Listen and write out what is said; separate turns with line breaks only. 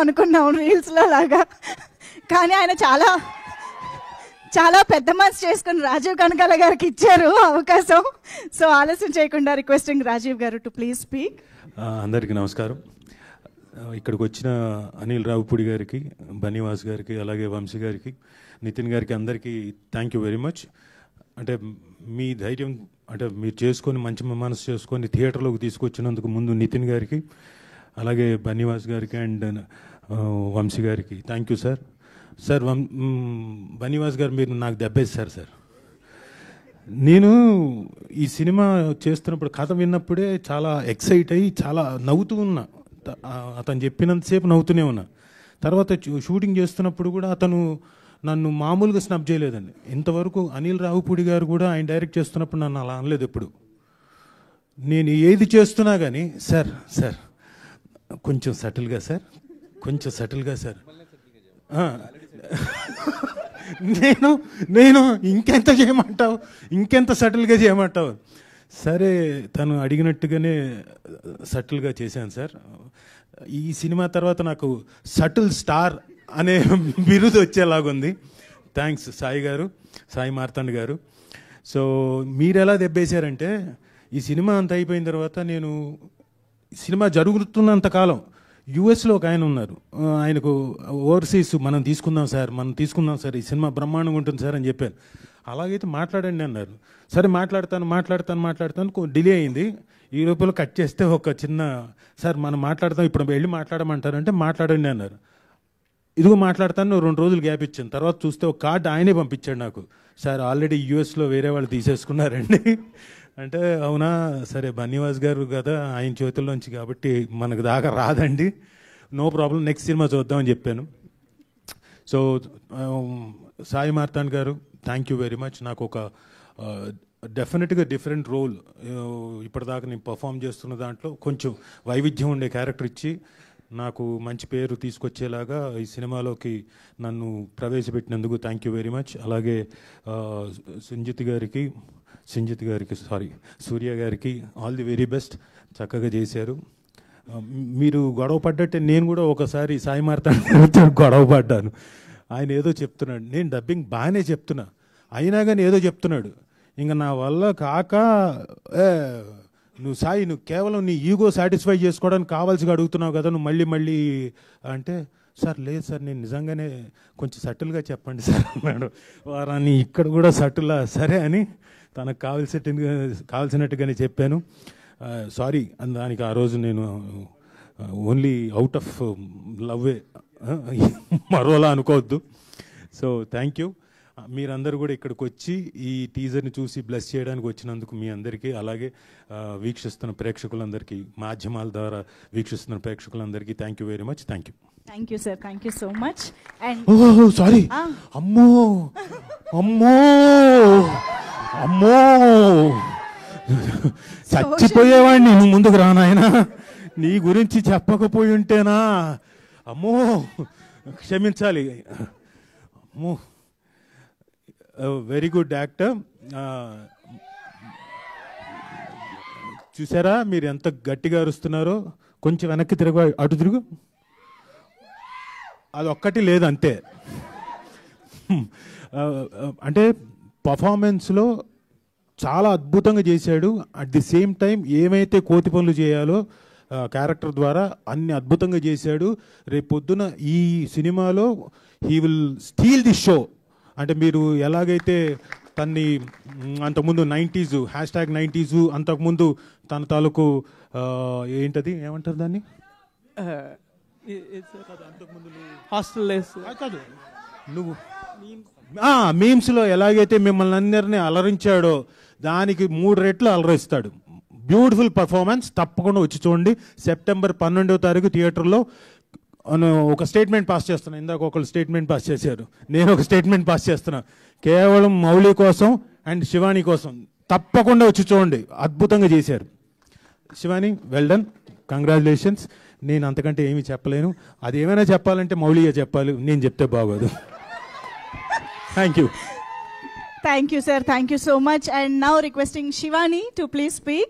అనుకున్నాం రీల్స్లో లాగా, కానీ ఆయన చాలా చాలా పెద్ద మనసు చేసుకుని రాజీవ్ కనకాల గారికి ఇచ్చారు అవకాశం. సో ఆలస్యం చేయకుండా రిక్వెస్టింగ్ రాజీవ్ గారు టు ప్లీజ్ స్పీక్.
అందరికీ నమస్కారం. ఇక్కడికి వచ్చిన అనిల్ రావుపూడి గారికి, బన్నీవాస్ గారికి, అలాగే వంశీ గారికి, నితిన్ గారికి అందరికీ థ్యాంక్ యూ వెరీ మచ్. అంటే మీ ధైర్యం, అంటే మీరు చేసుకొని మంచి మనసు చేసుకొని థియేటర్లోకి తీసుకొచ్చినందుకు ముందు నితిన్ గారికి, అలాగే బన్నీవాస్ గారికి అండ్ వంశీ గారికి thank you sir. Sir Bunny Vas గారు మీరు నాకు దెబ్బేస్తారు సార్. నేను ఈ సినిమా చేస్తున్నప్పుడు కథ విన్నప్పుడే చాలా ఎక్సైట్ అయ్యి చాలా నవ్వుతూ ఉన్నా. అతను చెప్పినంతసేపు నవ్వుతూనే ఉన్నా. తర్వాత షూటింగ్ చేస్తున్నప్పుడు కూడా అతను నన్ను మామూలుగా స్నబ్ చేయలేదండి. ఇంతవరకు అనిల్ రావుపూడి గారు కూడా ఆయన డైరెక్ట్ చేస్తున్నప్పుడు నన్ను అలా అనలేదు ఎప్పుడు. నేను ఏది చేస్తున్నా కానీ సార్ సార్ కొంచెం సటిల్గా సార్, కొంచెం సటిల్గా సార్, నేను ఇంకెంత చేయమంటావు, ఇంకెంత సటిల్గా చేయమంటావు. సరే తను అడిగినట్టుగానే సటిల్గా చేశాను సార్. ఈ సినిమా తర్వాత నాకు సటిల్ స్టార్ అనే బిరుదు వచ్చేలాగుంది. థ్యాంక్స్ సాయి గారు, సాయి మార్తాండ్ గారు. సో మీరు ఎలా దెబ్బేశారంటే, ఈ సినిమా అంత అయిపోయిన తర్వాత నేను సినిమా జరుగుతున్నంతకాలం యూఎస్లో ఒక ఆయన ఉన్నారు, ఆయనకు ఓవర్సీస్ మనం తీసుకుందాం సార్, ఈ సినిమా బ్రహ్మాండంగా ఉంటుంది సార్ అని చెప్పాను. అలాగైతే మాట్లాడండి అన్నారు. సరే మాట్లాడతాను డిలే అయింది. ఈ లోపల కట్ చేస్తే ఒక చిన్న సార్ మనం మాట్లాడతాం, ఇప్పుడు వెళ్ళి మాట్లాడమంటారంటే మాట్లాడండి అన్నారు. ఇదిగో మాట్లాడతాను, 2 రోజులు గ్యాప్ ఇచ్చాను. తర్వాత చూస్తే ఒక కార్డు ఆయనే పంపించాడు నాకు, సార్ ఆల్రెడీ యూఎస్లో వేరే వాళ్ళు తీసేసుకున్నారండి అంటే అవునా, సరే బన్నీవాస్ గారు కదా ఆయన చేతుల్లోంచి కాబట్టి మనకు దాకా రాదండి, నో ప్రాబ్లం, నెక్స్ట్ సినిమా చూద్దామని చెప్పాను. సో సాయి మార్తాండ్ గారు థ్యాంక్ యూ వెరీ మచ్. నాకు ఒక డెఫినెట్గా డిఫరెంట్ రోల్, ఇప్పటిదాకా నేను పర్ఫామ్ చేస్తున్న దాంట్లో కొంచెం వైవిధ్యం ఉండే క్యారెక్టర్ ఇచ్చి నాకు మంచి పేరు తీసుకొచ్చేలాగా ఈ సినిమాలోకి నన్ను ప్రవేశపెట్టినందుకు థ్యాంక్ యూ వెరీ మచ్. అలాగే సూర్య గారికి ఆల్ ది వెరీ బెస్ట్, చక్కగా చేశారు. మీరు గొడవ పడ్డట్టే నేను కూడా ఒకసారి సాయి మార్తాండ్ గొడవ పడ్డాను. ఆయన ఏదో చెప్తున్నాడు, నేను డబ్బింగ్ బాగానే చెప్తున్నా, అయినా కానీ ఏదో చెప్తున్నాడు. ఇంకా నా వల్ల కాక నువ్వు సాయి, నువ్వు కేవలం నీ ఈగో సాటిస్ఫై చేసుకోవడానికి కావాల్సిగా అడుగుతున్నావు కదా, నువ్వు మళ్ళీ అంటే సార్ లేదు సార్ నేను నిజంగానే కొంచెం సటిల్గా చెప్పండి సార్ అన్నాడు. వారాన్ని ఇక్కడ కూడా సటిలా సరే అని తనకు కావాల్సినట్టుగానే చెప్పాను. సారీ దానికి ఆ రోజు నేను ఓన్లీ అవుట్ ఆఫ్ లవ్వే, మరోలా అనుకోవద్దు. So thank you. మీరందరూ కూడా ఇక్కడికి వచ్చి ఈ టీజర్ని చూసి బ్లెస్ చేయడానికి వచ్చినందుకు మీ అందరికీ, అలాగే వీక్షిస్తున్న ప్రేక్షకులందరికీ, మాధ్యమాల ద్వారా వీక్షిస్తున్న ప్రేక్షకులందరికీ thank you very much. Thank you.
Thank you sir, thank you so much. And
sorry, అమ్మో చచ్చిపోయేవాడిని, నువ్వు ముందుకు రానాయనా, నీ గురించి చెప్పకపోయి ఉంటేనా, అమ్మో క్షమించాలి. అమ్మో వెరీ గుడ్ యాక్టర్. చూసారా మీరు ఎంత గట్టిగా అరుస్తున్నారో, కొంచెం వెనక్కి అటు తిరుగు, అది ఒక్కటి లేదు అంతే. అంటే పర్ఫార్మెన్స్లో చాలా అద్భుతంగా చేశాడు. అట్ ది సేమ్ టైం ఏమైతే కోతి పనులు చేయాలో క్యారెక్టర్ ద్వారా అన్ని అద్భుతంగా చేశాడు. రేపు పొద్దున ఈ సినిమాలో he will steel the show. అంటే మీరు ఎలాగైతే తన్ని అంతకుముందు 90s #90s అంతకుముందు తన తాలూకు ఏంటది ఏమంటారు దాన్ని, కాదు నువ్వు మీమ్స్లో ఎలాగైతే మిమ్మల్ని అందరినీ అలరించాడో దానికి 3 రెట్లు అలరిస్తాడు. బ్యూటిఫుల్ పర్ఫార్మెన్స్, తప్పకుండా వచ్చి చూడండి. సెప్టెంబర్ 12వ తారీఖు థియేటర్లో. ఒక స్టేట్మెంట్ పాస్ చేస్తున్నా, ఇందాక ఒకళ్ళు స్టేట్మెంట్ పాస్ చేశారు, నేను ఒక స్టేట్మెంట్ పాస్ చేస్తున్నా, కేవలం మౌలి కోసం అండ్ శివాని కోసం తప్పకుండా వచ్చి చూడండి, అద్భుతంగా చేశారు. Shivani well done, congratulations. నేను అంతకంటే ఏమీ చెప్పలేను, అది ఏమైనా చెప్పాలంటే మౌలిగా చెప్పాలి, నేను చెప్తే బాగోదు. Thank you.
Thank you, sir. Thank you so much. And now requesting Shivani to please speak.